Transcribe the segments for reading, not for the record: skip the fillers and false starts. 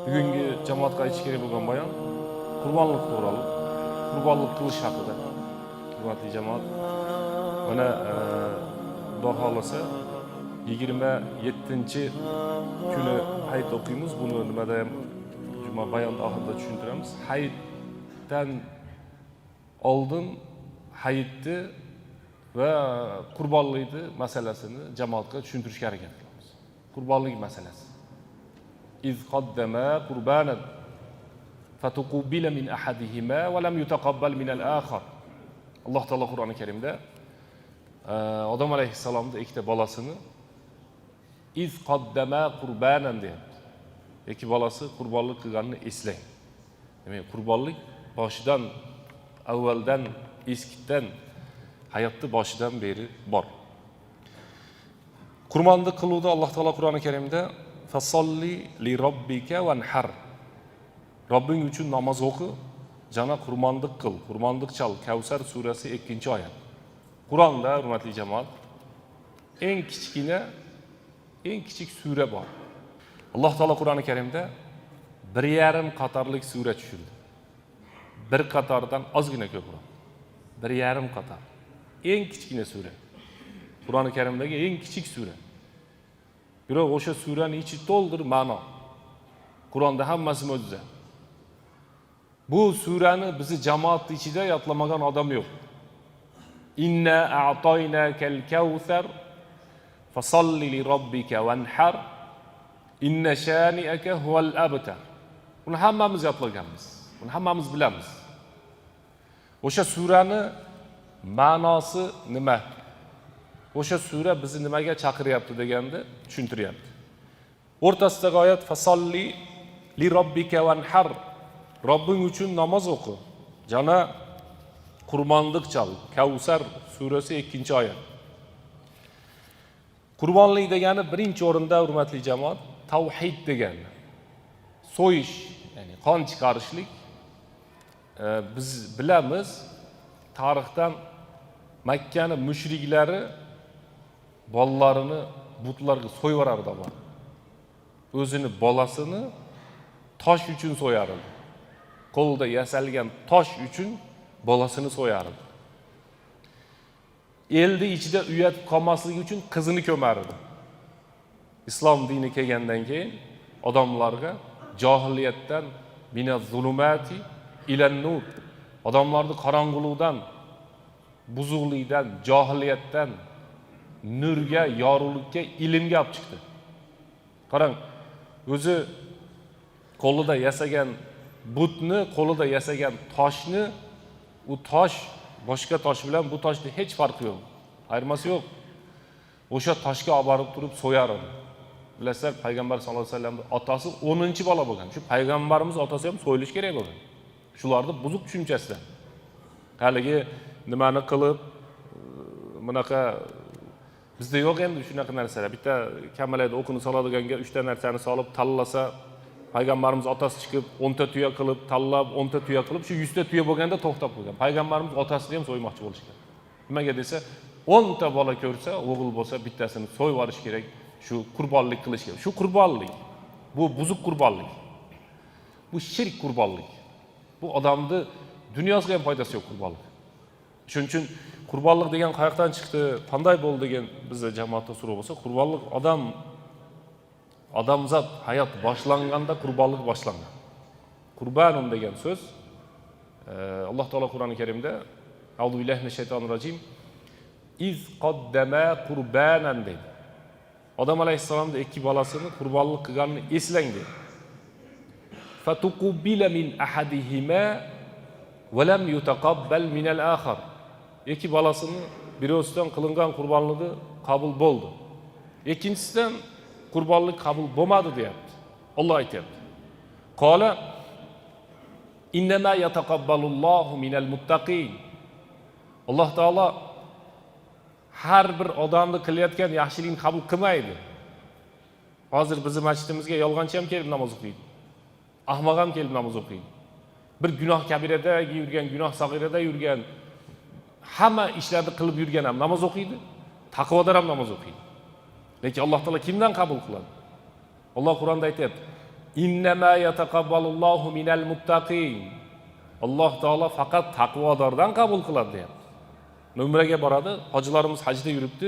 Bugungi jamoatga aytish kerak bo'lgan bayon qurbonlik to'g'ri, qurbonlik qilish haqida. Hurmatli jamoat, mana Xudo xolasa 27-kuni hayit o'qiymiz. Buni nimada ham juma bayonda oxirida tushuntiramiz. Hayitdan oldin hayitni va qurbonlikni masalasini jamoatga tushuntirishga harakat qilamiz. Qurbonlik masalasi. إذ قدما قربانا فتقبل من أحدهما ولم يتقبل من الآخر. Allah Teala Kur'an-ı Kerim'de Adam Aleyhisselam'da ikkita bolasini iz qaddama qurbanan deyapti. Ikki bolasi qurbonlik qilganini eslang. Demak, qurbonlik boshidan, avvaldan, eskitdan, hayotni boshidan beri bor. Qurbonlik qiluvda Alloh Taolo Qur'oni Karimda fasolli li robbika vanhar. Robbing uchun namoz o'qi, jana qurbonlik qil, qurbonlik chal. Kavsar surasi 2-oyat. Qur'onda, hurmatli jamoat, eng kichik sura bor. Alloh taolo Qur'oni Karimda 1,5 qatorlik sura tushirdi. Bir qatordan ozgina ko'proq. 1,5 qator. Eng kichkina sura. Qur'oni Karimdagi eng kichik sura. Biroq o'sha suraning ichi to'ldir ma'no. Qur'onda hammasi mo'jiza. Bu surani bizi jamoat ichida yodlamagan odam yo'q. Inna a'toynakal kawsar fasolli li robbika vanhar inna shani'aka huval abtar. Buni hammamiz yodlaganmiz. Buni hammamiz bilamiz. O'sha surani ma'nosi nima? O'sha sura bizni nimaga chaqiryapti deganda tushuntiryapti. O'rtasidagi oyat fasolli li robbika vanhar. Robbing uchun namoz o'qi. Jana qurbonlik chal. Kavsar surasi 2-oyat. Qurbonlik degani birinchi o'rinda, hurmatli jamoat, tavhid degani. So'yish, ya'ni qon chiqarishlik. Biz bilamiz, tarixdan Makkani mushriklari bolalarini butlarga so'yib yuborardi. O'zini bolasini tosh uchun so'yardi. Qo'lda yasalgan tosh uchun bolasini so'yardi. Eldi ichida uyat qolmasligi uchun qizini ko'mardi. Islom dini kelgandan keyin odamlarga johiliyatdan minaz zulumati ilan nur, odamlarni qorong'ulikdan, buzuqlikdan, johiliyatdan nurga, yorug'likka, ilmga olib chiqdi. Qarang, o'zi qo'lida yasagan butni, qo'lida yasagan toshni, u tosh boshqa tosh bilan bu toshda hech farqi yo'q. Ayirmasi yo'q. O'sha toshga olib borib turib so'yar edi. Bilasizlar, payg'ambar sollallohu alayhi vasallamning otasi 10-bola bo'lgan. Shu payg'ambarimiz otasi ham so'yilish kerak bo'lgan. Shularni buzuq tushunchasi. Haligi nimani qilib, bunaqa bizda yo'q endi shunaqa narsalar. Bitta kamalayda o'qini soladaganga 3 ta narsani solib tanlasa, payg'ambarimiz otasi chiqib 10 ta tuya qilib, tanlab 10 ta tuya qilib, shu 100 ta tuya bo'lganda to'xtab qo'ygan. Payg'ambarimiz otasini ham so'ymoqchi bo'lishgan. Nimaga desa, 10 ta bola ko'rsa, o'g'il bo'lsa bittasini so'yib olish kerak, shu qurbonlik qilish kerak. Shu qurbonlik. Bu buzuq qurbonlik. Bu shirk qurbonlik. Bu odamni dunyosiga ham foydasi yo'q qurbonlik. Shuning uchun qurbonlik degan qayoqdan chiqdi, qanday bo'ldi degan bizda jamoatda so'rov bo'lsa, qurbonlik odamzod hayot boshlanganda qurbonlik boshlangan. Qurbanun degan so'z Alloh taolo Qur'oni Karimda Auzu billahi minash shaytonir rojim iz qaddama qurbanan dedi. Odam alayhissalomda ikki bolasini qurbonlik qilganini eslang dedi. Fatuqbila min ahadihima va lam yutaqabbal min al-akhar. Ikki bolasini birosidan qilingan qurbonligi qabul bo'ldi. Ikkinchisidan qurbonlik qabul bo'lmadi deyapti. Alloh aytayapti. Qala innama yataqabbalullohu minal muttaqin. Alloh taolo har bir odamni qilayotgan yaxshilikni qabul qilmaydi. Hozir bizning masjidimizga yolg'onchi ham kelib namoz o'qiydi. Ahmoq ham kelib namoz o'qiydi. Bir gunoh kabirada yurgan, gunoh sag'irada yurgan, hamma ishlarni qilib yurgan ham namoz o'qiydi, taqvodor ham namoz o'qiydi. Lekin Alloh taolo kimdan qabul qiladi? Alloh Qur'onda aytayapti: İnnemâ yetekabbelullahu minel muttaqin. Alloh taolo faqat taqvodordan qabul qiladi deyapti. Umraga boradi, hojilarimiz hajda yuribdi.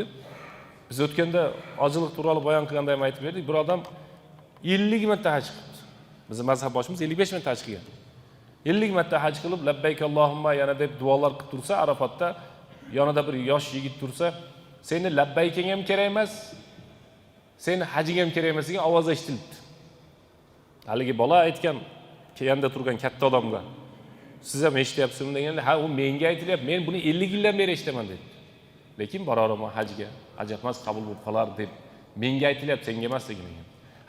Biz o'tganda hojilik turali bayon qilganda ham aytib berdik. Bir odam 50 marta haj qildi. Bizning mazhab boshimiz 55 marta haj qilgan. 50 marta haj qilib, labbayk Allohumma yana deb duolar qilib tursa, Arafatda yonida bir yosh yigit tursa, seni labbayking ham kerak emas, seni hajing ham kerak emas degan ovoz eshitildi. Haligi bola aytgan, yonida turgan katta odamga, siz ham eshityapsizmi deganda, ha u menga aytilyapti, men buni 50 yildan beri eshitaman dedi. Lekin boraman hajga, haj etmas qabul bo'lib qolar deb menga aytilyapti, senga emas degan.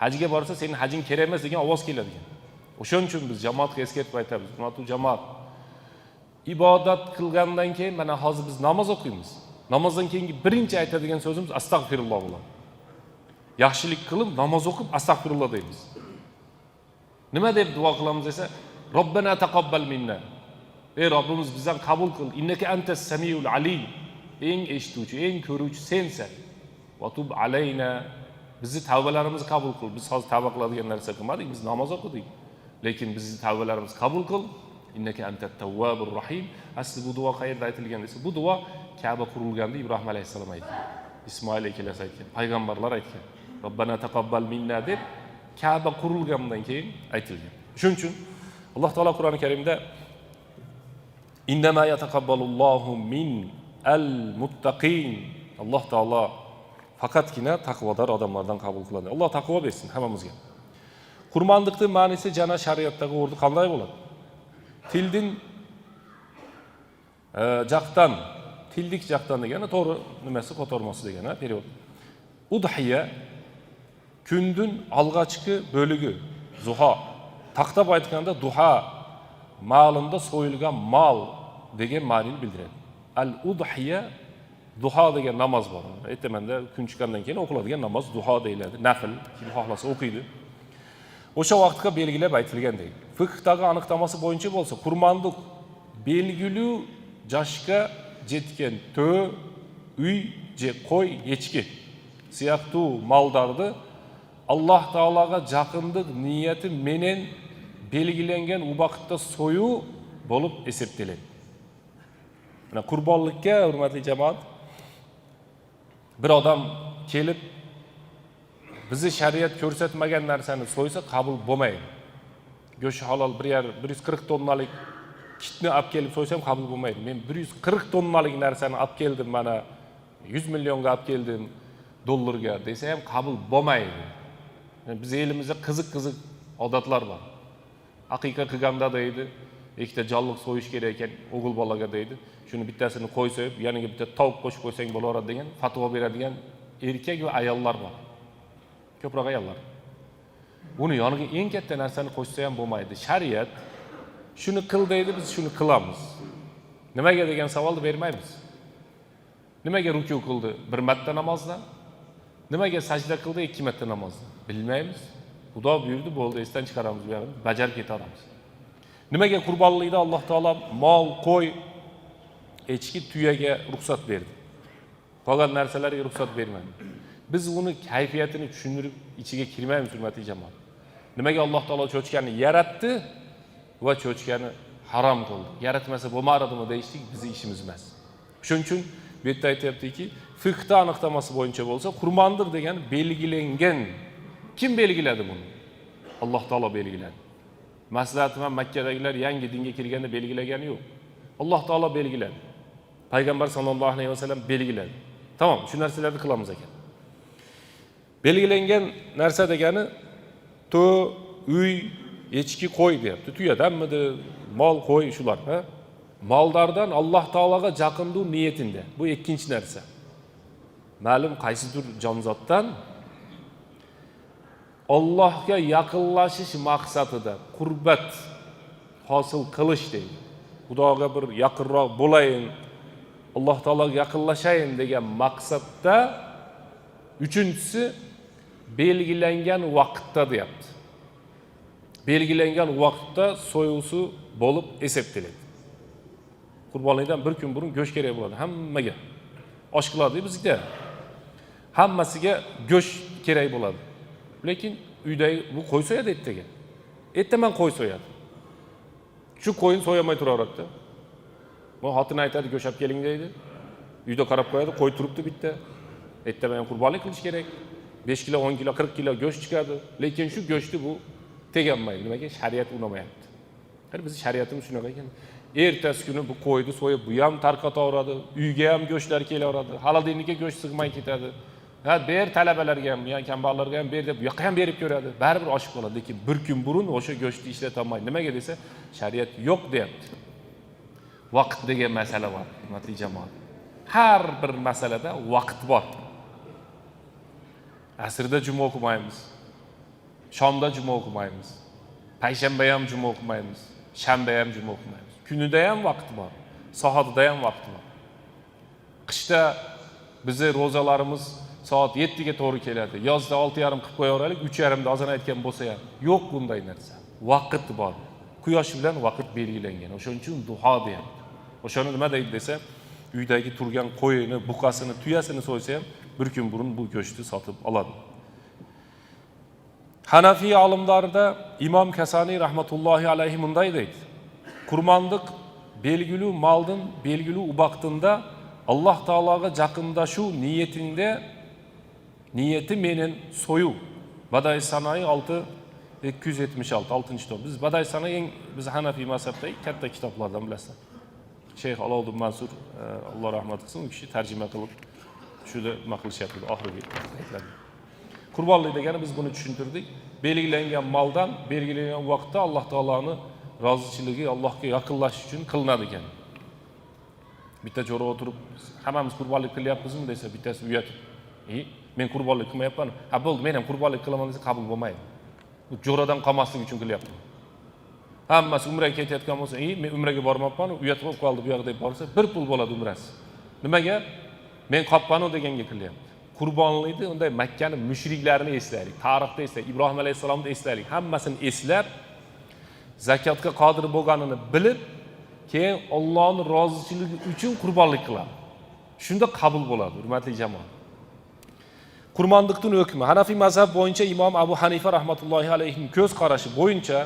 Hajga borsa sening hajing kerak emas degan ovoz keladi degan. O'shaning uchun biz jamoatga eslatib aytamiz, hurmatli jamoat. Ibodat qilgandan keyin mana hozir biz namoz o'qiymiz. Namozdan keyingi birinchi aytadigan so'zimiz astagfirulloh bo'ladi. Yaxshilik qilib namoz o'qib astagfirulloh deymiz. Nima deb duo qilamiz desa, Robbana taqabbal minna. Ey Robbimiz bizdan qabul qil. Innaka antas samiul alim. Eng eshituvchi, eng ko'ruvchi sensan. Va tub alayna. Bizni tavbalarimizni qabul qil. Biz hozir tavba qiladigan narsa qilmadik, biz namoz o'qidik. Lekin bizni tavbalarimizni qabul qil. Innaka antat tawwabur rahim. Asli bu duo qayerda aytilgan desa, bu duo Ka'ba qurilganda Ibrohim alayhisalom aytgan. Ismoil ikkalasi aytgan, payg'ambarlar aytgan. Robbana taqabbal minna deb Ka'ba qurilgandan keyin aytilgan. Shuning uchun Alloh taolo Qur'oni Karimda innama yataqabbalullohu min al-muttaqin. Alloh taolo faqatgina taqvodor odamlardan qabul qiladi. Alloh taqvo bersin hammamizga. Qurmonlikning ma'nosi jana shariatdagi o'rni qanday bo'ladi? Tildin jaqdan, tildik jaqdan degani to'g'ri nimasi ko'tarmosi degani period. Udhiya kundun alg'achki bölügi, zuha. Taqtab aytganda duha, malında so'yilgan mal degan ma'noni bildiradi. Al-udhiya duha degan namoz bor. Aytamanda kun chiqqandan keyin o'qiladigan namoz duha deyiladi. Nafl, kim xohlasa o'qiydi. O'sha vaqtga belgilab aytilgandek. Fiqhdagi aniqtamasi bo'yicha bo'lsa, qurmonlik belgili yoshga jetgan to'y, uy, qo'y, echki siyaqtu maldarni Alloh taologa yaqinlik niyati menen belgilangan u vaqtda so'yu bo'lib hisoblanadi. Mana qurbonlikka hurmatli jamoat bir odam kelib bizi shariat ko'rsatmagan narsani so'ysa qabul bo'lmaydi. Go'sht halol 140 tonnalik kitni olib kelib so'ysam qabul bo'lmaydi. Men 140 tonnalik narsani olib keldim, mana 100 millionga olib keldim dollarga desa ham qabul bo'lmaydi. Biz elimizde qiziq odatlar var. Aqiqa qilganda deydi, ikkita jonliq so'yish kerak ekan o'g'il bolaga deydi. Shuni bittasini qo'y so'yib, yoniga bitta tovuq qo'shib qo'ysang bo'laveradi degan fatvo beradigan erkak va ayollar bor. Ko'proq ayollar. Buni yoniga eng katta narsani qo'shsa ham bo'lmaydi. Shariat shuni qil deydi, biz shuni qilamiz. Nimaga degan savolni bermaymiz. Nimaga ruku qildi bir marta namozda? Nimaga sajda qildi 2 marta namozda? Bilmaymiz. Xudo buyurdi, bo'ldi, esdan chiqaramiz bu yerni, bajarib ketamiz. Nimaga qurbonlikda Alloh taolo mol, qo'y, echki, tuyaga ruxsat berdi? Qolgan narsalarga ruxsat bermadi. Biz uni kayfiyatini tushuntirib ichiga kirmaymiz, hurmatli jamoat. Nimaga Alloh taolo cho'chkani yaratdi va cho'chkani harom qildi? Yaratmasa bo'lmaradimi deyishlik bizning ishimiz emas. Shuning uchun bu yerda aytayaptiki, fiqhda aniqtamasi bo'yicha bo'lsa, qurmondir degan belgilangan. Kim belgiladi buni? Alloh taolo belgiladi. Maslahat va Makkadagilar yangi dinga kirganda belgilagani yo'q. Alloh taolo belgiladi. Payg'ambar sollallohu alayhi vasallam belgiladi. Tamam, shu narsalarni qilamiz ekan. Belgilangan narsa degani to'y, uy, echki, qo'y deyapti. Tuyadanmidi, mol, qo'y shular, ha? Mollardan Alloh taologa yaqinlik niyatinde. Bu ikkinchi narsa. Ma'lum qaysidir jonzotdan Allohga yaqinlashish maqsadida qurbat hosil qilish deydi. Xudoga bir yaqinroq bo'layin, Alloh taologa yaqinlashayin degan maqsadda uchinchisi belgilangan vaqtda deyapti. Belgilangan vaqtda so'yusi bo'lib hisoblanadi. Qurbonlikdan bir kun burun go'sht kerak bo'ladi hammaga. Osh qiladi bizda. Hammasiga go'sht kerak bo'ladi. Lekin uydagi bu qo'y so'yadi ertaga. Ertaman qo'y so'yadi. Shu qo'yni so'yamay turaveradi. Bu xotin aytadi, "Go'shab keling" deydi. Uyda qarab qo'yadi, qo'y turibdi bitta. Ertaman qurbonlik qilish kerak. 5 kilo, 10 kilo, 40 kilo go'sht chiqadi. Lekin shu go'shtni bu teganmaydi. Nimaga? Shariat unamayapti. Har biz shariatimiz shunaqa ekan. Ertasi kuni bu qo'yni so'yib, bu ham tarqataveradi, uyga ham go'shtlar kelaveradi. Xolodilnikka go'sht sig'may ketadi. Ha, ber talabalarga ham, ya'ni kambag'allarga ham ber deb, bu yoqqa ham berib ko'radi. Baribir oshib qoladi. Lekin bir kun burun o'sha go'shtni ishlata olmaydi. Nimaga desa, shariat yo'q deyapti. Vaqt degan masala bor, hurmatli jamoat. Har bir masalada vaqt bor. Asrda juma o'qimaymiz. Shomda juma o'qimaymiz. Payshanba ham juma o'qimaymiz. Shanba ham juma o'qimaymiz. Kunida ham vaqt bor. Soatida ham vaqt bor. Qishda bizning ro'zalarimiz soat 7 ga to'g'ri keladi. Yozda 6:30 qilib qo'yaveraylik, 3:30 da azon aytgan bo'lsa ham. Yo'q bunday narsa. Vaqt bor. Quyosh bilan vaqt belgilangan. O'shaning uchun duho deyapti. O'shani nima deydi desa, uydagi turgan qo'yini, buqasini, tuyasini so'ysa ham bir kun burun bu go'shtni sotib oladi. Hanafiy olimlarida Imom Kasani rahmatullohi alayhi bunday deydi. Qurmondiq belgili maldin, belgili vaqtida Alloh taologa yaqindashuv niyatingda niyati menen so'yu. Badai Sanai 276 6-kitob. Biz Badai Sanai biz Hanafiy mazhabdagi katta kitoblardan bilasizlar. Sheyx Alovuddin Mansur Alloh rahmat qilsin, u kishi tarjima qilib shunda nima qilishyapti oxirgi aytlarni. Qurbonlik degani biz buni tushuntirdik. Belgilangan maldan, belgilangan vaqtda Alloh taoloni rozichiligi Allohga yaqinlashish uchun qilinadi ekan. Bitta jo'ra o'tirib, hammamiz qurbonlik qilyapmizmi desa, bittasi uyatib, men qurbonlik qilmayapman. Ha bo'ldi, men ham qurbonlik qilaman desa qabul bo'lmaydi. Bu jo'radan qolmaslik uchun qilyapman. Hammasi umraga ketayotgan bo'lsa, men umraga bormayapman, uyatib qoldi bu yoqda deb borsa, bir pul bo'ladi umrasi. Nimaga? Men qolpanu deganga qilyapti. Qurbonlikni unday Makkaning mushriklarini eslaylik, tarixda eslaylik, Ibrohim alayhisalomni eslaylik, hammasini eslab, zakotga qodir bo'lganini bilib, keyin Allohning rozichiligi uchun qurbonlik qiladi. Shunda qabul bo'ladi, hurmatli jamoat. Qurmondiqning hukmi Hanafiy mazhab bo'yicha Imom Abu Hanifa rahmatullohi alayhining ko'z qarashi bo'yicha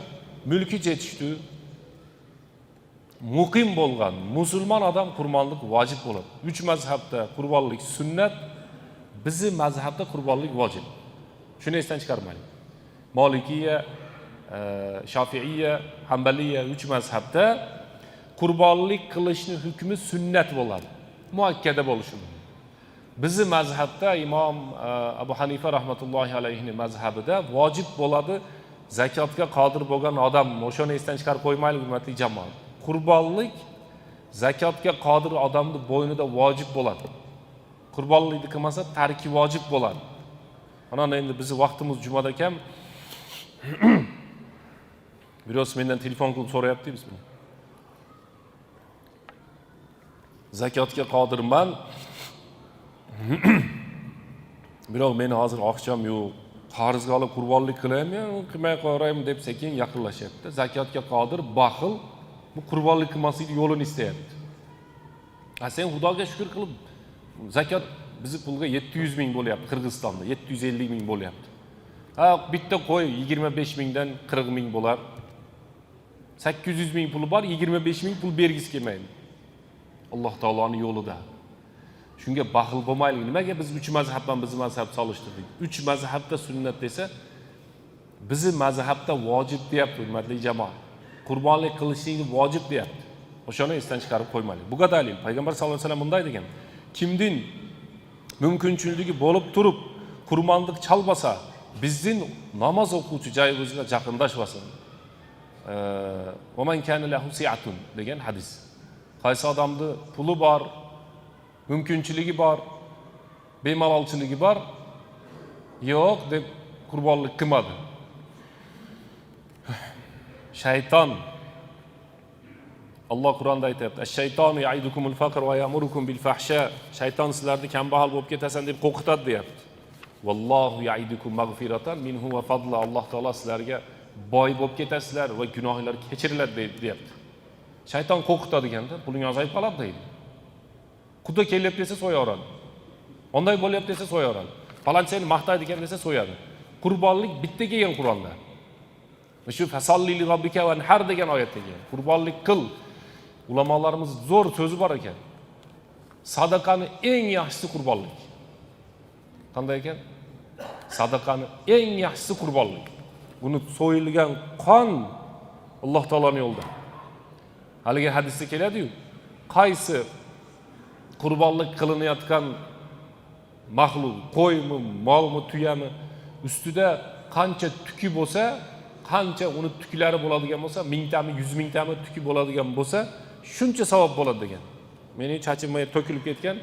mulki yetishdi. Muqim bo'lgan musulmon odam qurbonlik vojib bo'ladi. 3 mazhabda qurbonlik sunnat, bizning mazhabda qurbonlik vojib. Shuni esdan chiqarmaylik. Malikiya, Shafi'iyya, Hanbaliyya 3 mazhabda qurbonlik qilishning hukmi sunnat bo'ladi. Muakkada bo'lishi mumkin. Bizning mazhabda Imom Abu Hanifa rahmatullohi alayhining mazhabida vojib bo'ladi. Zakotga qodir bo'lgan odam, o'shani esdan chiqarib qo'ymaylik, hurmatli jamoat. Qurbonlik zakotga qodir odamning bo'ynida vojib bo'ladi. Qurbonlikni qilmasa tarki vojib bo'ladi. Mana endi bizning vaqtimiz jumada kam. Biroz mendan telefon qilib so'rayapti biz buni. Zakotga qodirman. Biroq men hozir oqcham yo'q. Qarzga olib qurbonlik qilaymi, qilmay qo'yaymi deb sekin yaqinlashyapti. Zakotga qodir, baxil bu qurbonlik qilmaslikni yo'lini istayapti. Sen Xudoga shukr qilib zakot bizni pulga 700 ming bo'lyapti Qirg'izistonda, 750 ming bo'lyapti. Ha, bitta qo'y 25 mingdan 40 ming bo'lar. 800 ming puli bor, 25 ming pul bergisi kelmaydi. Alloh taoloning yo'lida. Shunga baxil bo'lmaylik. Nimaga biz 3 mazhabdan bizni mazhab solishtirdik? 3 mazhabda sunnat desa, bizni mazhabda vojib deyapti, hurmatli jamoat. Qurbonlik qilishlikni vojib deyapti. O'shani esdan chiqarib qo'ymaylik. Bu dalil. Payg'ambar sollallohu alayhi vasallam bunday degan. Kimning mumkinchiligi bo'lib turib, qurbonlik chalmasa, bizning namoz o'quvchi joyimizga yaqinlashmasin. Va man kana lahu si'atun degan hadis. Qaysi odamning puli bor, mumkinchiligi bor, bemalolchiligi bor, yo'q deb qurbonlik qilmadi. Shayton Alloh Qur'onda aytayapti: "Ash-shaytonu ya'idukumul faqr va ya'murukum bil fahsha." Shayton sizlarni kambag'al bo'lib ketasan deb qo'rqitadi deyapti. Vallohu ya'idukum mag'firatan minhu va fadla. Alloh taolo sizlarga boy bo'lib ketasizlar va gunohlar kechiriladi deyapti. Shayton qo'rqitadi deganda, puling ozayib qoladi deydi. Xudo kelyapti desa so'yaveradi. Onday bo'lyapti desa so'yaveradi. Falonchini maqtaydi ekan desa so'yadi. Qurbonlik bitta kelgan Qur'onda. Shu fasalli li robbika va har degan oyatda kelgan. Qurbonlik qil. Ulamolarimiz zo'r so'zi bor ekan. Sadaqani eng yaxshisi qurbonlik. Qanday ekan? Sadaqani eng yaxshisi qurbonlik. Buni so'yilgan qon Alloh taoloning yo'lida. Haligi hadisda keladi-yu, qaysi qurbonlik qilinayotgan mahluq, qo'ymi, molmi, tuyami ustida qancha tuki bo'lsa, qancha uni tuklari bo'ladigan bo'lsa, 1000 tami, 100 ming tami tuki bo'ladigan bo'lsa, shuncha savob bo'ladi degan. Mening chachimga to'kilib ketgan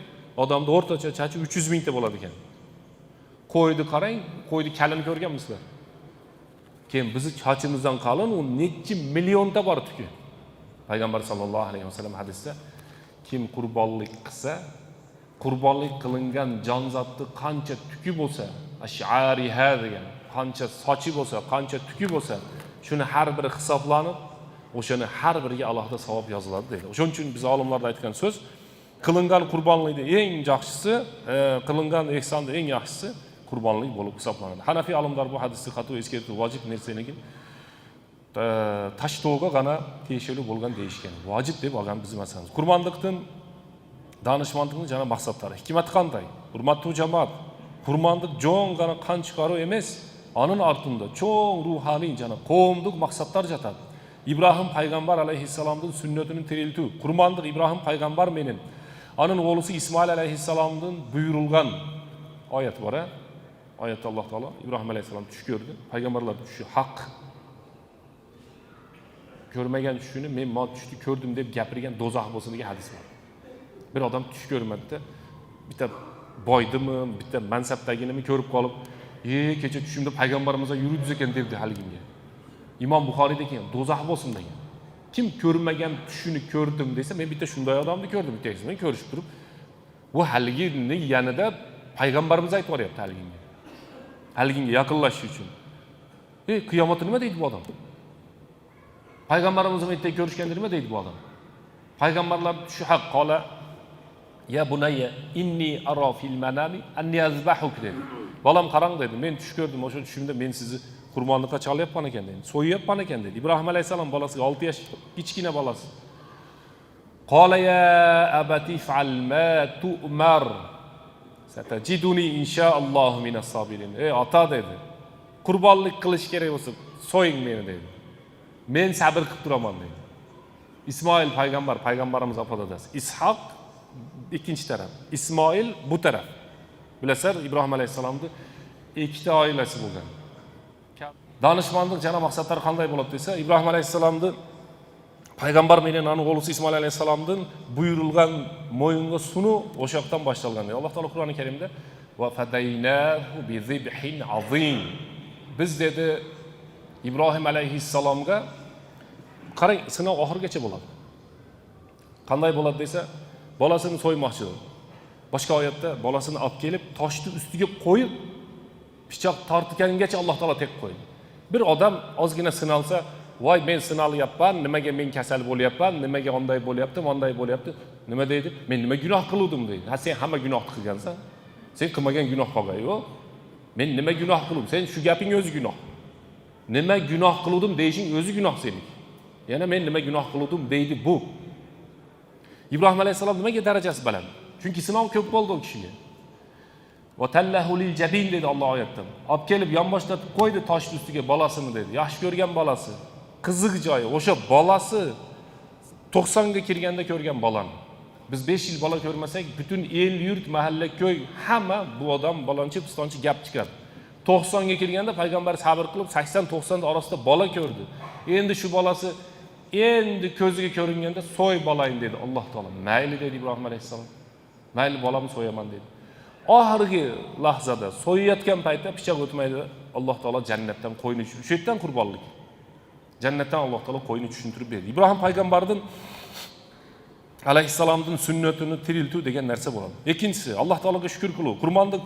odamda o'rtacha chachi 300 mingta bo'ladi ekan. Qo'yni qarang, qo'yni kalini ko'rganmisizlar? Keyin bizni chachimizdan qalin u necha millionta bor tuki. Payg'ambar sallallohu alayhi vasallam hadisda kim qurbonlik qilsa, qurbonlik qilingan jonzotni qancha tuki bo'lsa, ash'ariha degan, qancha sochi bo'lsa, qancha tuki bo'lsa, shuni har biri hisoblanib, o'shani har biriga alohida savob yoziladi deydi. O'shuning uchun biz olimlarda aytgan so'z, qilingan qurbonlikda eng yaxshisi, qilingan ehsonda eng yaxshisi qurbonlik bo'lib hisoblanadi. Hanafiy olimlar bu hadisni qat'iy eskirtib vojib narsaligini tashtovga g'ana tegishli bo'lgan deyishgan. Vojib deb olgan biz masalamiz. Qurbonlikdan danishmandlikning jana maqsadlari. Hikmat qanday? Hurmatli jamoat, qurbonlik jon g'ana qon chiqaruv emas, onun ortida cho'ng ruhoniy jana qavmlik maqsadlar yotadi. İbrahim payg'ambar alayhissalomning sunnatini tiriltuv. Qurbonlik İbrahim payg'ambar menin. Onun o'g'lisi İsmail alayhissalomning buyurilgan oyat bor. Oyatda Alloh taolo İbrahim alayhissalom tush ko'rdi. Payg'ambarlar tushi haq. Ko'rmagan tushini men mo tushni ko'rdim deb gapirgan do'zax bo'lsin degan hadis bor. Bir odam tush ko'rmadi-da, bitta boydimi, bitta mansabdaginimi ko'rib qolib, kecha tushimda payg'ambarimizga yuribsiz ekan debdi haligimga. İmom Buxoriyda kelgan do'zax bo'lsin degan. Kim ko'rmagan tushini ko'rdim desa, men bitta shunday odamni ko'rdim, bittasi men ko'rishib turib, bu haligini yanida payg'ambarimiz aytib boryapti haligimga. Haliginga yaqinlashish uchun. Qiyomatda nima deydi bu odam? Payg'ambarimizni bitta ko'rishganda nima deydi bu odam? Payg'ambarlar shu haq qola ya bunayya inni ara fil manami anni azbahuk dedi. Bolam qarang dedi. Men tush ko'rdim, o'sha tushimda men sizni qurbonlikqa chalyapman ekan dedi. So'yyapman ekan dedi. İbrahim alayhisalom bolasiga 6 yosh kichkina bolasi. Qola ya abati fa'al ma tu'mar. Satajiduni inshaalloh minas sabirin. Ota dedi. Qurbonlik qilish kerak bo'lsa, so'ying meni dedi. Men sabr qilib turaman dedi. İsmail payg'ambar, payg'ambarimiz afadadasi. İshaq ikkinchi taraf. İsmail bu taraf. Bilasizlar, İbrahim alayhissalomning ikkita oilasi bo'lgan. Danishmandlik jana maqsadlari qanday bo'ladi desa, İbrahim alayhissalomning payg'ambar bilan uning o'g'lisi İsmail alayhissalomning buyurilgan mo'yinga sunu o'sha yoqdan boshlangan. Alloh taolo Qur'oni Karimda va fadaynahu bi zibhin azim. Biz dedi İbrahim alayhissalomga qarang, sinov oxirgacha bo'ladi. Qanday bo'ladi desa, bolasini so'ymoqchi. Boshqa oyatda bolasini olib kelib, toshni ustiga qo'yib, pichoq tortgangacha Alloh taolo tek qo'ydi. Bir odam ozgina sinalsa, voy men sinalyapman, nimaga men kasal bo'lyapman, nimaga onday bo'lyapti, onday bo'lyapti, nima deydi? Men nima gunoh qildim deydi. Ha, sen hamma gunoh qilgansan. Sen qilmagan gunoh qolgan yo'q. Men nima gunoh qildim? Sen shu gaping o'zi gunoh. Nima gunoh qildim deyishing o'zi gunoh sening. Yana men nima gunoh qildim deydi bu. İbrahim alayhissalom nimaga darajasi baland? Chunki sinov ko'p bo'ldi u kishiga. Va tallahu lil jabin dedi Alloh oyatda. Olib kelib yonboshlatib qo'ydi tosh ustiga bolasini dedi. Yaxshi ko'rgan bolasi. Qiziq joyi, o'sha bolasi 90 ga kirganda ko'rgan bolani. Biz 5 yil bola ko'rmasak, butun el, yurt, mahalla, ko'y hamma bu odam balonchi, pistonchi gap chiqadi. 90 ga kirganda payg'ambar sabr qilib 80-90 da orasida bola ko'rdi. Endi shu bolasi endi ko'ziga ko'ringanda so'y bolayim dedi Alloh taolo. Mayli dedi İbrahim alayhissalom. Mayli bolamni so'yaman dedi. Oxirgi lahzada so'yayotgan paytda pichoq o'tmaydi. Alloh taolo jannatdan qo'yni tushirdi. Shu yerdan qurbonlik. Jannatdan Alloh taolo qo'yni tushuntirib berdi. İbrahim payg'ambarning alayhissalomning sunnatini tiriltuv degan narsa bo'ladi. Ikkinchisi, Alloh taologa shukr qilib, qurbonlik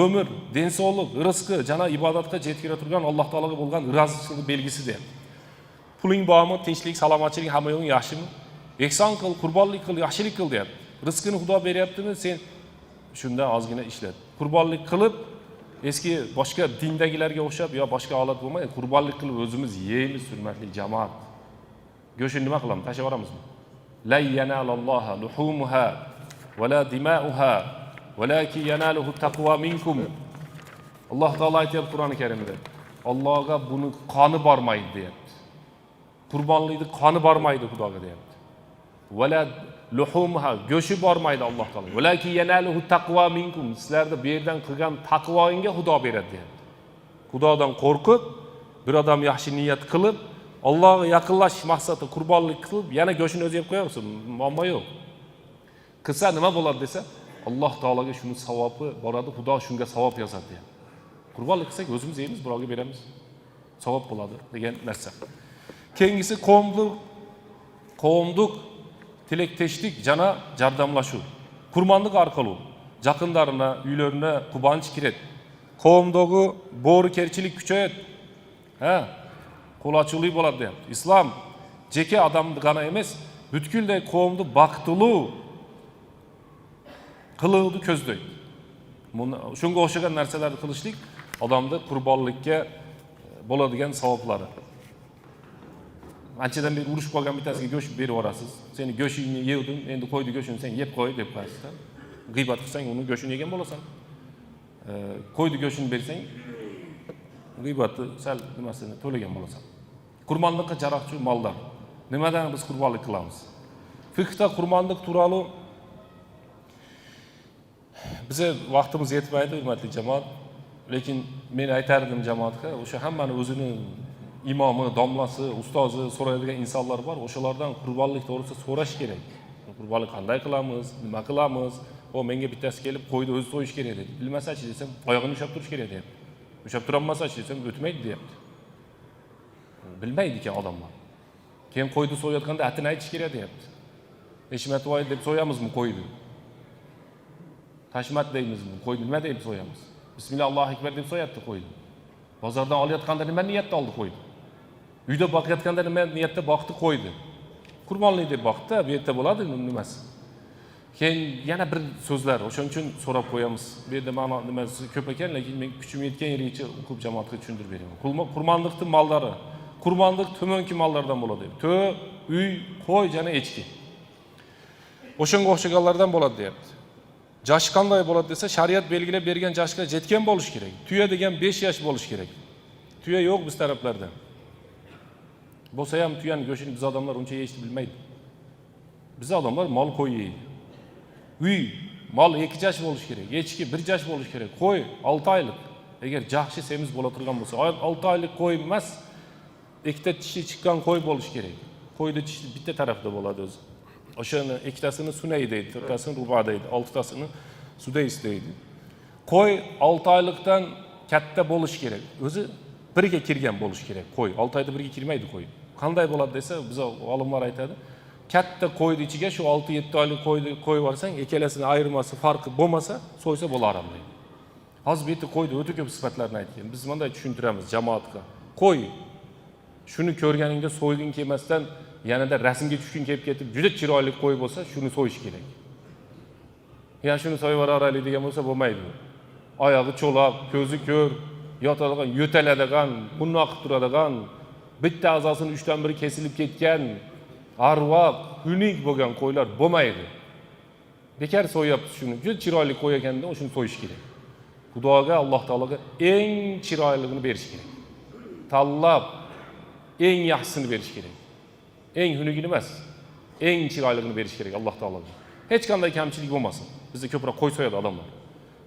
ömür, densog'lik, rizqi, jana ibodatga yetkira turgan Alloh taologa bo'lgan rozichilik belgisi der. Puling bormi, tinchlik, salomatchilik hamma yo'ng yaxshimi? Ehson qil, qurbonlik qil, yaxshilik qil deyapti. Rizqini Xudo beryaptimi, sen shundan ozgina ishlat. Qurbonlik qilib, Eski boshqa dindagilarga o'xshab yo boshqa holat bo'lmaydi. Qurbonlik qilib o'zimiz yeymiz, hurmatli jamoat. Go'shni nima qilamiz? Tashlab yuboramizmi? La yanalalloha luhumuha va la dima'uha valakin yanaluhu taqwa minkum. Alloh taolo aytayapti Qur'oni Karimda. Allohga buni qoni bormaydi deyapti. Qurbonlikning qoni bormaydi Xudoga deyapti. Vala luhumha go'shi bormaydi Alloh taolo. Valakin yanaluhu taqwa minkum. Sizlarda bu yerdan qilgan taqvoingga Xudo beradi deyapti. Xudodan qo'rqib, bir odam yaxshi niyat qilib, Allohga yaqinlashish maqsadida qurbonlik qilib, yana go'shini o'zi yeb qo'yarsiz, muammo yo'q. Qilsa nima bo'ladi desa, Alloh taologa shuni savobi boradi, Xudo shunga savob yozadi deyapti. Qurbonlik qilsak o'zimiz yeymiz, birovga beramiz. Savob bo'ladi degan narsa. Keyingisi qavmduk tilekteşlik jana jardamlashuv. Qurmonlik orqali yaqinlarına, uylarına quvonch kiradi. Qavmdagi bo'rikerchilik kuchayadi. Qo'l-ochiqlik bo'ladi deyapti. Islom jeki odamni gana emas, butkulday qavmni baxtli qiluvni ko'zlaydi. Shunga o'xshagan narsalarni qilishlik odamni qurbonlikka bo'ladigan savoblari. Anchadan beri urush qolgan bittasiga go'sht berib yuborasiz. Seni go'shingni yevdim, endi qo'ydi go'shini sen yeb qo'y deb qo'yasiz. G'iybat qilsang, uni go'shini yegan bo'lasan. Qo'ydi go'shini bersang, g'iybatni sal nimasini to'lagan bo'lasan. Qurbonlikqa jarohatchi mollar. Nimadan biz qurbonlik qilamiz? Fiqhda qurbonlik turali bize vaqtimiz yetmaydi, hurmatli jamoat. Lekin men aytardim jamoatga, o'sha hammani o'zini imomi, domlasi, ustozi so'raydigan insonlar bor. O'shalardan qurbonlik to'g'risida so'rash kerak. Qurbonlik qanday qilamiz, nima qilamiz? O menga bittasi kelib qo'ydi o'zi so'yish kerak dedi. Bilmasachi desam, oyog'ini ushlab turish kerak deyapti. Ushlab turolmasachi desam, o'tmaydi deyapti. Bilmaydi ekan odamlar. Keyin qo'ydi so'yayotganda atini aytish kerak deyapti. Eshmatvoy deb so'yamizmi qo'ydi? Tashmat deymizmi? Qo'ydi nima deb so'yamiz? Bismillah akbar deb so'yapti qo'ydi. Bozordan olayotganda nima niyatda oldi qo'ydi? Uyda boqayotganda nima niyatda boqdi qo'ydi? Qurbonlik deb boqdi, bu yerda bo'ladi nimasi? Keyin yana bir so'zlar, o'shaning uchun so'rab qo'yamiz. Bu yerda ma'no nimasi ko'p ekan, lekin men kuchim yetgan yerigacha o'qib jamoatga tushuntirib beraman. Qurbonlikning mollari, qurbonlik tumanki mollardan bo'ladi. To'y, uy, qo'y, jana echki. O'shanga o'xshaganlardan bo'ladi deyapti. Yosh qanday bo'ladi desa, shariat belgilab bergan yoshga yetgan bo'lish kerak. Tuya degan 5 yosh bo'lish kerak. Tuya yo'q biz taraflarda. Bo'lsa ham tuyani go'shini biz odamlar uncha yeyishni bilmaydi. Biz odamlar mol qo'y yeydi. Uy, mol 2 yosh bo'lish kerak, echki 1 yosh bo'lish kerak, qo'y 6 oylik. Agar yaxshi semiz bo'la turgan bo'lsa, 6 oylik qo'y emas, ikkita tishi chiqqan qo'y bo'lish kerak. Qo'yda tishi bitta tarafda bo'ladi o'zi. O'shani ikkitasini sunay deydi, to'rttasini rubo deydi, 6tasini sudays deydi. Qo'y 6 oylikdan katta bo'lish kerak. O'zi biriga kirgan bo'lish kerak. Qo'y 6 oyda biriga kirmaydi qo'y. Qanday bo'ladi desa, biz olimlar aytadi. Katta qo'yni ichiga shu 6-7 oylik qo'yni qo'yib yuborsang, ikkalasini ayirmasi, farqi bo'lmasa, so'ysa bo'laram deydi. Hozir bu yerda qo'yda o'ta ko'p sifatlarni aytgan. Biz bunday tushuntiramiz jamoatga. Qo'y shuni ko'rganingda so'yging kelmasdan yanada rasmga tushgin kelib ketib, juda chiroyli qo'y bo'lsa, shuni so'yish kerak. Ya shuni so'yib yuboraylik degan bo'lsa bo'lmaydi. Oyog'i cho'loq, ko'zi ko'r, yotadigan, yo'taladigan, bundoq qilib turadigan, bitta a'zosini 3dan biri kesilib ketgan, arvoq, xunuk bo'lgan qo'ylar bo'lmaydi. Bekar so'yapsiz shuni. Juda chiroyli qo'y ekanda, o'shuni so'yish kerak. Xudoga, Alloh taologa eng chiroyligini berish kerak. Tanlab eng yaxshisini berish kerak. Eng xunugini emas, eng chiroyligini berish kerak Alloh taologa. Hech qanday kamchilik bo'lmasin. Bizda ko'proq qo'y so'yadi odamlar.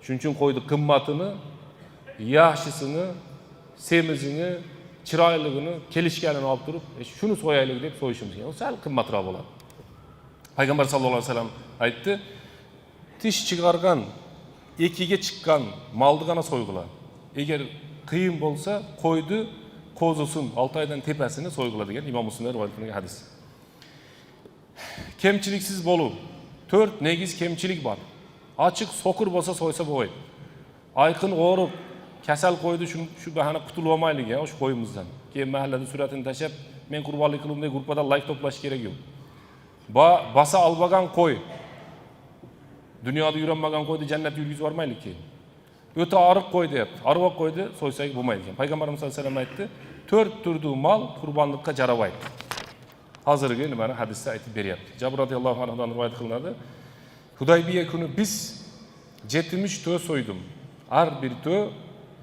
Shuning uchun qo'yning qimmatini, yaxshisini, semizini, chiroyligini, kelishganini olib turib, shuni so'yaylik deb so'yishimiz kerak. Sal qimmatroq bo'ladi. Payg'ambar sallallohu alayhi vasallam aytdi, tish chiqargan, ekiga chiqqan molni gana so'yg'ila. Agar qiyin bo'lsa, qo'yni qo'zisin, 6 oydan tepasini so'yg'ila degan Imom Muslimning rivoyat qilingan hadis. Kemchiliksiz bo'luv. 4 negiz kemchilik bor. Ochiq so'qir bo'lsa so'ysa bo'lmaydi. Ayqin o'rib, kasal qo'ydi shu bahona qutulib olmaylik ya o'sha qo'yimizdan. Keyin mahallada suratini tashab, men qurbonlik qildim deb gruppada like to'plash kerak yo'q. Basa olmagan qo'y. Dunyoda yurolmagan qo'yni jannatga yurgizib yubormaylik keyin. O'ta ariq qo'y deyapti. Arvoq qo'ydi, so'ysak bo'lmaydi ekan. Payg'ambarimiz sollallohu alayhi vasallam aytdi, 4 turli mal qurbonlikqa jarabaydi. Hozirgi nimani hadisda aytib beryapti. Jabr radhiyallohu anhudan rivoyat qilinadi. Hudaybiya kuni biz 70 to'y so'ydim. Har bir to'y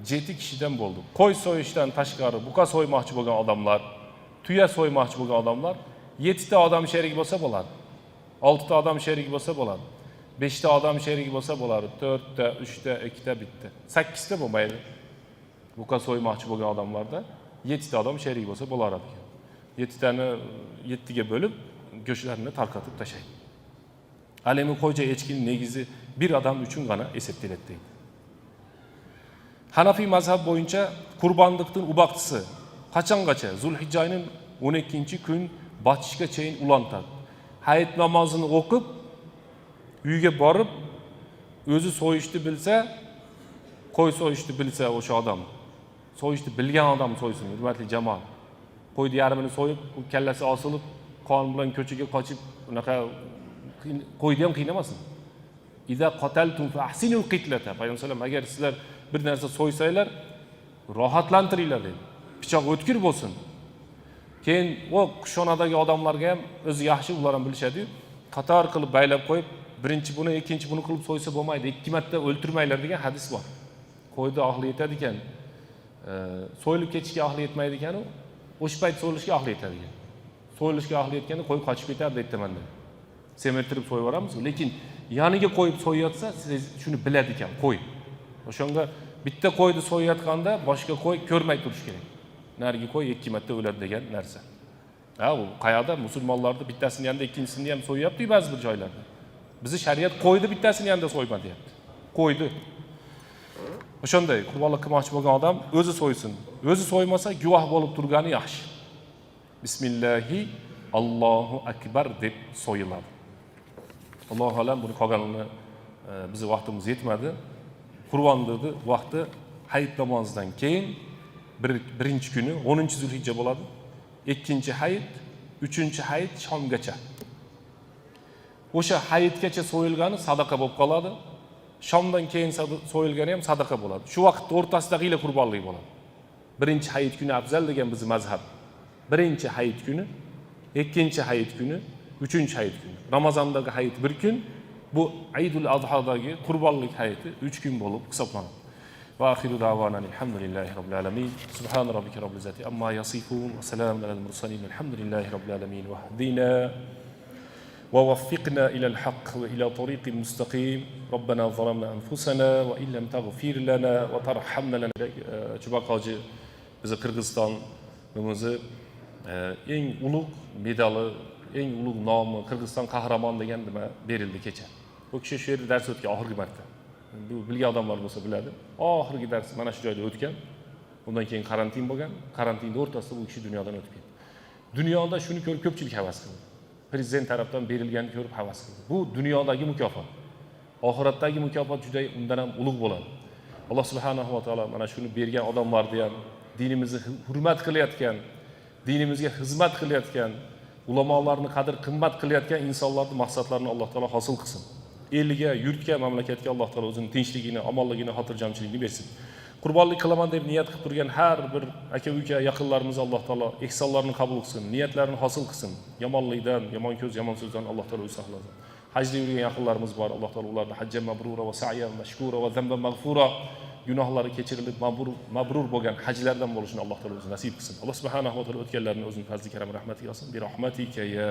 7 kishidan bo'ldi. Qo'y so'yishdan tashqari buqa so'ymoqchi bo'lgan odamlar, tuya so'ymoqchi bo'lgan odamlar 7 ta odam sherik bo'lsa bo'ladi. 6 ta odam sherik bo'lsa bo'ladi. 5 ta odam sherik bo'lsa bo'ladi. 4 ta, 3 ta, 2 ta, bitta. 8 ta bo'lmaydi. Buqa so'ymoqchi bo'lgan odamlarda 7 ta odam sherik bo'lsa bo'lar ekan. 7 tani 7 ga bo'lib, go'shtlarini tarqatib tashlaydi. Alemi qo'ycha echkining negizi bir odam uchun g'ana eseptiladi deydi. Hanafiy mazhab bo'yicha qurbonlikning uboqtisi qachongacha? Zulhijjaning 12-kun botishga chayin ulantadi. Hayit namozini o'qib, uyga borib, o'zi so'yishni bilsa, qo'y so'yishni bilsa o'sha odam, so'yishni bilgan odam so'ysin, hurmatli jamoat. Qo'yni yarmini so'yib, kallasi osilib, qon bilan ko'chaga qochib, unaqa qo'yni ham qiynamasin. Iza qataltum fa ahsinul qitlata. Payg'ambar sollallohu alayhi vasallam, agar sizlar bir narsa so'ysanglar, rohatlantiringlar dedi. Pichoq o'tkir bo'lsin. Keyin o kushonadagi odamlarga ham o'zi yaxshi, ular ham bilishadi. Qator qilib baylab qo'yib, birinchi buni, ikkinchi buni qilib so'ysa bo'lmaydi. 2 marta o'ltirmanglar degan hadis bor. Qo'yda ahli yetadi ekan. So'yilib ketishga ahli yetmaydi ekan u. O'sha payt so'yilishga ahli yetadi ekan. So'yilishga ahli yetganda qo'y qochib ketar deydi menda. Semirtirib so'yib yuboramiz, lekin yoniga qo'yib so'yayotsa, siz shuni biladi ekan, qo'y. O'shanga bitta qo'yni so'yayotganda boshqa qo'y ko'rmay turish kerak. Narigi qo'y 2 marta o'ladi degan narsa. Ha, u qayerda musulmonlarda bittasini yanda ikkinchisini ham so'yapti ba'zi bir joylarda. Bizi shariat qo'ydi bittasini yanda so'yma deyapti. Qo'ydi. O'shanday qurbonlik qilmoqchi bo'lgan odam o'zi so'ysin. O'zi so'ymasa guvoh bo'lib turgani yaxshi. Bismillahi Allohu akbar deb so'yiladi. Allohu alam buni qolganini bizning vaqtimiz yetmadi. Qurbonlikni vaqti hayit namozidan keyin birinchi kuni 10-Zulhijja bo'ladi. Ikkinchi hayit, 3-hayit shomgacha. O'sha hayitgacha so'yilgani sadaqa bo'lib qoladi. Shomdan keyin so'yilgani ham sadaqa bo'ladi. Shu vaqtda o'rtasida g'ila qurbonlik bo'ladi. Birinchi hayit kuni afzal degan bizning mazhab. Birinchi hayit kuni, ikkinchi hayit kuni, 3-hayit kuni. Ramazondagi hayit 1 kun, bu Eidul Adha'dagi qurbonlik hayiti 3 kun bo'lib hisoblanadi. Va axiru da'vana alhamdulillahi robbil alamin. Subhan robbika robbil izzati amma yasifun va salamun alal mursalin. Alhamdulillahi robbil alamin. Va hdina ووفقنا إلى الحق وإلى طريق مستقيم. ربنا ظلمنا أنفسنا وإن لم تغفر لنا وترحمنا لنا. Chubaqoji bizi Qirg'izistonimizni eng ulug' medali, eng ulug' nomi Qirg'iziston qahramoni degan nima berildi kecha. Bu kishi shu yerda dars o'tgan oxirgi marta. Bu bilgan odamlar bo'lsa biladi. Oxirgi dars mana shu joyda o'tgan. Undan keyin karantin bo'lgan. Karantinning o'rtasida bu kishi dunyodan o'tib ketdi. Dunyoda shuni ko'rib ko'pchilik havas qildi. Prezident tarafdan berilganini ko'rib havas qildi. Bu dunyodagi mukofot. Oxiratdagi mukofot juda undan ham ulug' bo'ladi. Alloh subhanahu va taolo mana shuni bergan odamlarni ham dinimizni hurmat qilayotgan, dinimizga xizmat qilayotgan, ulamolarni qadr qimmat qilayotgan insonlarning maqsadlarini Alloh taolo hosil qilsin. Elga, yurtga, mamlakatga Alloh taolo o'zining tinchligini, omonligini, xotirjamchiligini bersin. Qurbonlik qilaman deb niyat qilib turgan har bir aka-uka yaqinlarimiz Alloh taolo ihsonlarini qabul qilsin, niyatlarini hosil qilsin. Yomonlikdan, yomon ko'z, yomon so'zdan Alloh taolo o'zi saqlasin. Hajda yurgan yaqinlarimiz bor. Alloh taolo ularni hajjan mabrura va sa'yan mashkura va zamban maghfura, gunohlari kechirilib mabrur bo'lgan hajlardan bo'lishini Alloh taolo o'zi nasib qilsin. Alloh subhanahu va taolo o'tganlarni o'zining fazli karam rahmatiga olsin. Bi rahmatika ya